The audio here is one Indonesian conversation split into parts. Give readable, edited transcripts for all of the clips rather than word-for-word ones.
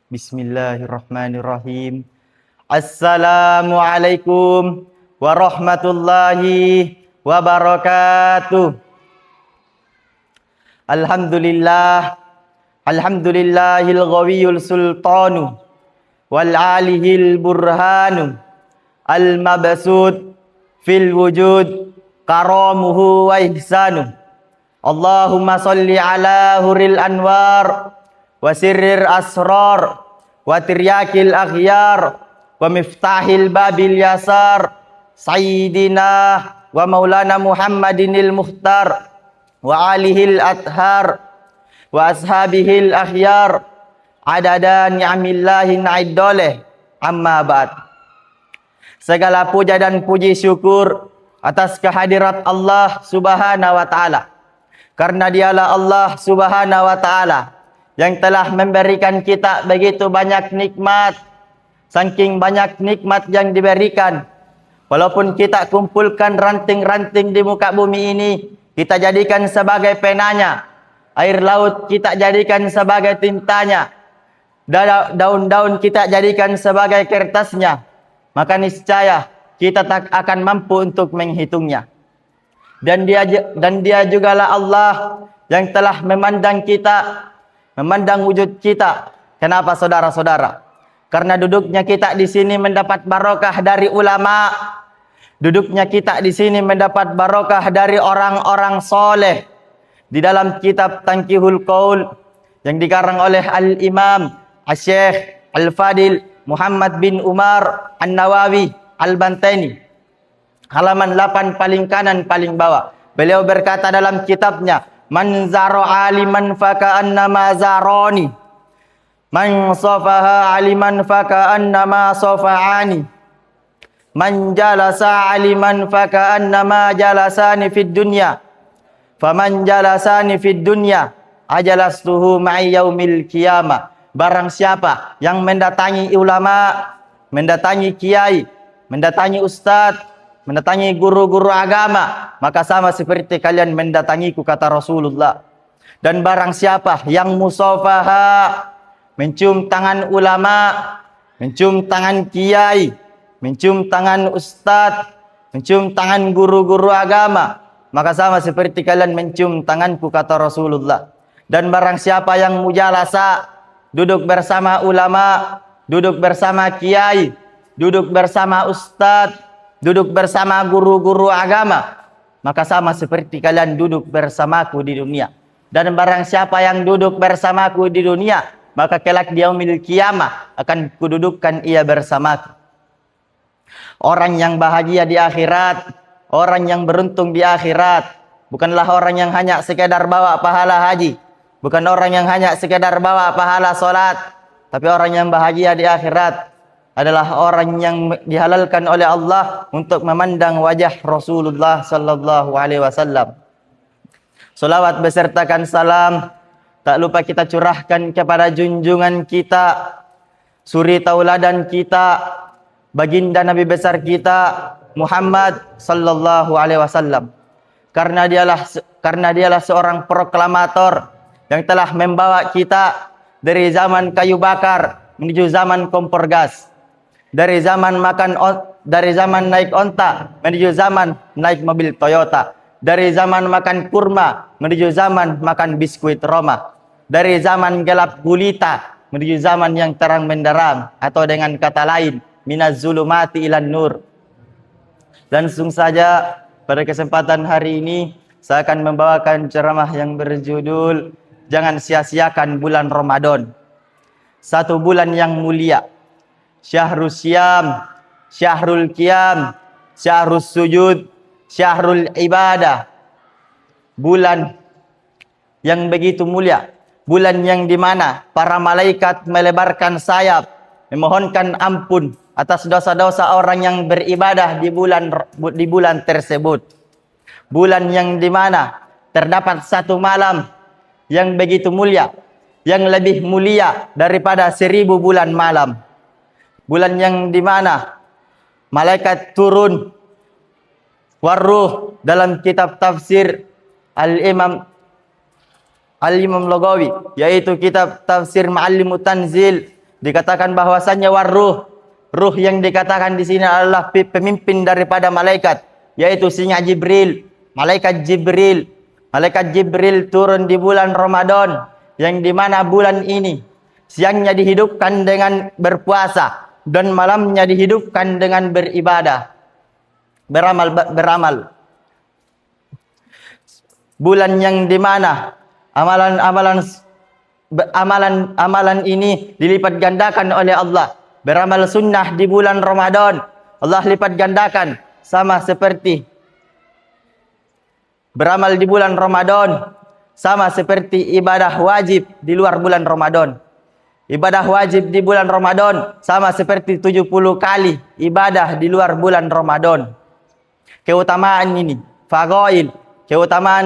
Bismillahirrahmanirrahim. Assalamualaikum warahmatullahi wabarakatuh. Alhamdulillahil ghawiyul sultanu wal alihil burhanu al mabsud fil wujud karamuhu wa ihsanu. Allahumma salli ala huril anwar wa sirrir asrar wa tiryakil akhyar wa miftahil babil yasar sayyidina wa maulana Muhammadinil mukhtar wa alihil athar wa ashabihil akhyar adada ni'amillahi na'iddoleh amma ba'd. Segala puja dan puji syukur atas kehadirat Allah subhanahu wa ta'ala, karena dialah Allah subhanahu wa ta'ala yang telah memberikan kita begitu banyak nikmat. Saking banyak nikmat yang diberikan, walaupun kita kumpulkan ranting-ranting di muka bumi ini, kita jadikan sebagai penanya, air laut kita jadikan sebagai tintanya, daun-daun kita jadikan sebagai kertasnya, maka niscaya kita tak akan mampu untuk menghitungnya. Dan dia jugalah Allah yang telah memandang kita, memandang wujud kita. Kenapa saudara-saudara? Karena duduknya kita di sini mendapat barokah dari ulama. Duduknya kita di sini mendapat barokah dari orang-orang soleh. Di dalam kitab Tanqihul Qaul yang dikarang oleh Al-Imam Asy-Syaikh Al-Fadil Muhammad bin Umar An-Nawawi Al-Bantani, halaman 8 paling kanan paling bawah, beliau berkata dalam kitabnya, man zara aliman faka'annama zarani, man safaha aliman faka'annama safa'ani, man jalasa aliman faka'annama jalasani fid dunya, faman jalasani fid dunya ajalastuhu ma'i yaumil qiyamah. Barang siapa yang mendatangi ulama, mendatangi kiai, mendatangi ustadz, mendatangi guru-guru agama, maka sama seperti kalian mendatangiku, kata Rasulullah. Dan barang siapa yang musafaha, mencium tangan ulama, mencium tangan kiai, mencium tangan ustadz, mencium tangan guru-guru agama, maka sama seperti kalian mencium tanganku, kata Rasulullah. Dan barang siapa yang mujalasa, duduk bersama ulama, duduk bersama kiai, duduk bersama ustadz, duduk bersama guru-guru agama, maka sama seperti kalian duduk bersamaku di dunia. Dan barang siapa yang duduk bersamaku di dunia, maka kelak di yaumil qiyamah akan kududukkan ia bersamaku. Orang yang bahagia di akhirat, orang yang beruntung di akhirat, bukanlah orang yang hanya sekedar bawa pahala haji, bukan orang yang hanya sekedar bawa pahala solat, tapi orang yang bahagia di akhirat adalah orang yang dihalalkan oleh Allah untuk memandang wajah Rasulullah sallallahu alaihi wasallam. Salawat besertakan salam tak lupa kita curahkan kepada junjungan kita, suri tauladan kita, baginda Nabi besar kita Muhammad sallallahu alaihi wasallam. Karena dialah seorang proklamator yang telah membawa kita dari zaman kayu bakar menuju zaman kompor gas. Dari zaman naik onta menuju zaman naik mobil Toyota. Dari zaman makan kurma menuju zaman makan biskuit Roma. Dari zaman gelap gulita menuju zaman yang terang benderang, atau dengan kata lain, minaz zulumati ilan nur. Dan langsung saja pada kesempatan hari ini saya akan membawakan ceramah yang berjudul Jangan sia-siakan bulan Ramadan. Satu bulan yang mulia. Syahrul Syam, Syahrul Qiyam, Syahrul Sujud, Syahrul Ibadah. Bulan yang begitu mulia, bulan yang dimana para malaikat melebarkan sayap, memohonkan ampun atas dosa-dosa orang yang beribadah di bulan tersebut. Bulan yang dimana terdapat satu malam yang begitu mulia, yang lebih mulia daripada 1000 bulan malam. Bulan yang dimana malaikat turun waruh, dalam kitab tafsir Al-Imam Lughawi, yaitu kitab tafsir Ma'allimut Tanzil, Dikatakan bahwasannya waruh. Ruh yang dikatakan di sini adalah pemimpin daripada malaikat, yaitu singa Jibril, malaikat Jibril. Malaikat Jibril turun di bulan Ramadan, yang dimana bulan ini siangnya dihidupkan dengan berpuasa dan malamnya dihidupkan dengan beribadah, beramal. Bulan yang dimana amalan ini dilipat gandakan oleh Allah. Beramal sunnah di bulan Ramadan Allah lipat gandakan, sama seperti beramal di bulan Ramadan, sama seperti ibadah wajib di luar bulan Ramadan. Ibadah wajib di bulan Ramadan sama seperti 70 kali ibadah di luar bulan Ramadan. Keutamaan ini, fadail,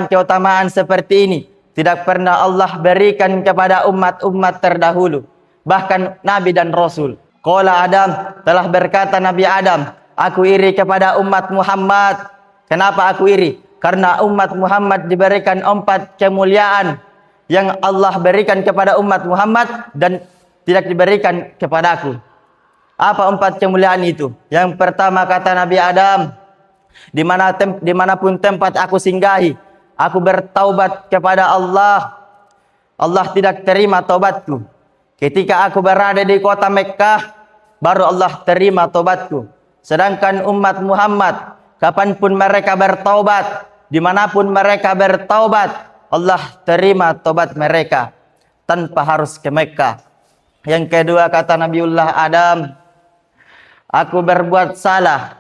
keutamaan seperti ini tidak pernah Allah berikan kepada umat-umat terdahulu, bahkan Nabi dan Rasul. Qala Adam, telah berkata Nabi Adam, aku iri kepada umat Muhammad. Kenapa aku iri? Karena umat Muhammad diberikan 4 kemuliaan yang Allah berikan kepada umat Muhammad dan tidak diberikan kepadaku. Apa 4 kemuliaan itu? Yang pertama kata Nabi Adam, dimanapun tempat aku singgahi, aku bertaubat kepada Allah. Allah tidak terima taubatku. Ketika aku berada di kota Mekkah, baru Allah terima taubatku. Sedangkan umat Muhammad, kapanpun mereka bertaubat, dimanapun mereka bertaubat, Allah terima taubat mereka tanpa harus ke Mekkah. Yang kedua kata Nabiullah Adam, aku berbuat salah.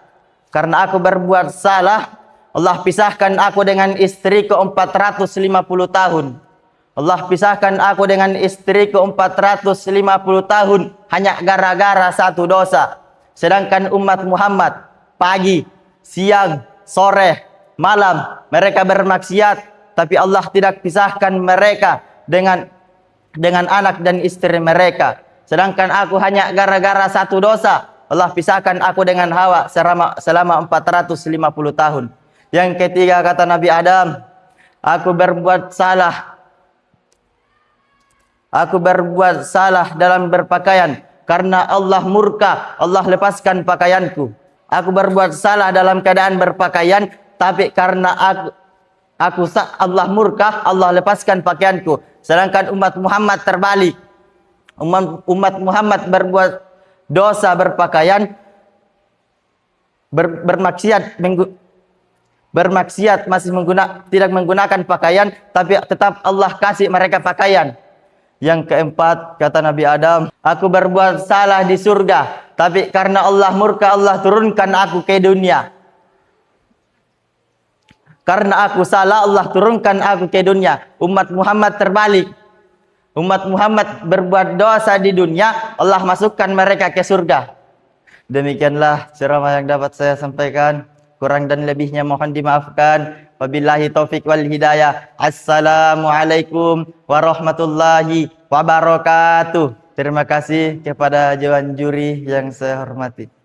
Karena aku berbuat salah, Allah pisahkan aku dengan istriku 450 tahun. Allah pisahkan aku dengan istriku 450 tahun hanya gara-gara satu dosa. Sedangkan umat Muhammad pagi, siang, sore, malam mereka bermaksiat, tapi Allah tidak pisahkan mereka dengan anak dan istri mereka. Sedangkan aku hanya gara-gara satu dosa, Allah pisahkan aku dengan Hawa selama 450 tahun. Yang ketiga kata Nabi Adam, aku berbuat salah dalam berpakaian karena Allah murka, Allah lepaskan pakaianku. Aku berbuat salah dalam keadaan berpakaian, tapi karena Allah murka, Allah lepaskan pakaianku. Sedangkan umat Muhammad terbalik. Umat Muhammad berbuat dosa berpakaian, bermaksiat masih tidak menggunakan pakaian, tapi tetap Allah kasih mereka pakaian. Yang keempat kata Nabi Adam, aku berbuat salah di surga, tapi karena Allah murka, Allah turunkan aku ke dunia. Karena aku salah, Allah turunkan aku ke dunia. Umat Muhammad terbalik. Umat Muhammad berbuat dosa di dunia, Allah masukkan mereka ke surga. Demikianlah ceramah yang dapat saya sampaikan. Kurang dan lebihnya mohon dimaafkan. Wabillahi taufik wal hidayah. Assalamualaikum warahmatullahi wabarakatuh. Terima kasih kepada Dewan Juri yang saya hormati.